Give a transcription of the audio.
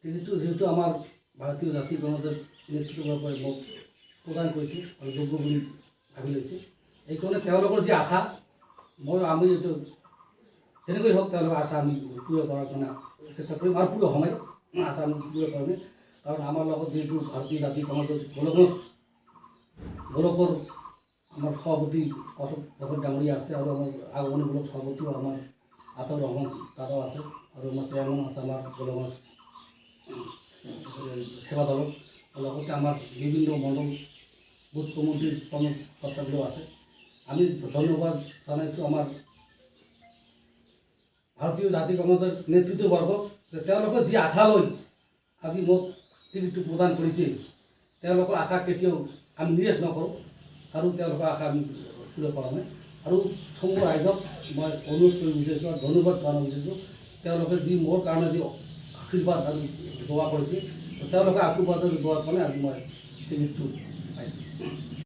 টিকিটটো যেহেতু আমাৰ ভাৰতীয় জাতীয় গণতান্ত্ৰিক নেতৃত্বই মোক প্ৰদান কৰিছে আৰু যোগ্য বুলি ভাবি লৈছে। এইকাৰণে তেওঁলোকৰ যি আশা আমি এইটো যেনেকৈ হওক তেওঁলোকৰ আশা আমি পূৰা কৰাৰ কাৰণে চেষ্টা কৰিম আৰু পুৰো সময় আশা আমি পূৰা কৰিম। কাৰণ আমাৰ লগত যেহেতু ভাৰতীয় জাতীয় গণতান্ত্ৰিক গোলকৰ আমাৰ সভাপতি অশোক ভকত ডাঙৰীয়া আছে আৰু আমাৰ আগমনীমূলক সভাপতিও আমাৰ আতাউৰ ৰহমান দাদাও আছে আৰু আমাৰ চেয়াৰমেন আছে আমাৰ গোলগঞ্জ সেৱা দলৰ লগতে আমাৰ বিভিন্ন মণ্ডল বুথ কমিটিৰ কৰ্মকৰ্তাগুলো আছে। আমি ধন্যবাদ জানাইছোঁ আমাৰ ভাৰতীয় জাতীয় গণতান্ত্ৰিক নেতৃত্ববৰ্গক যে তেওঁলোকে যি আশা লৈ আজি মোক টিকিটটো প্ৰদান কৰিছে তেওঁলোকৰ আশা কেতিয়াও আমি নিৰাশ নকৰোঁ আৰু তেওঁলোকৰ আশা আমি পূৰা কৰা নাই। আৰু সমূহ ৰাইজক মই অনুৰোধ কৰিব বিচাৰিছোঁ আৰু ধন্যবাদ জনাব বিচাৰিছোঁ তেওঁলোকে যি মোৰ কাৰণে যি আশীৰ্বাদ আৰু দোৱা কৰিছে তেওঁলোকে আশীৰ্বাদ আৰু দোৱাৰ কাৰণে আজি মই টিকিটটো পাইছোঁ।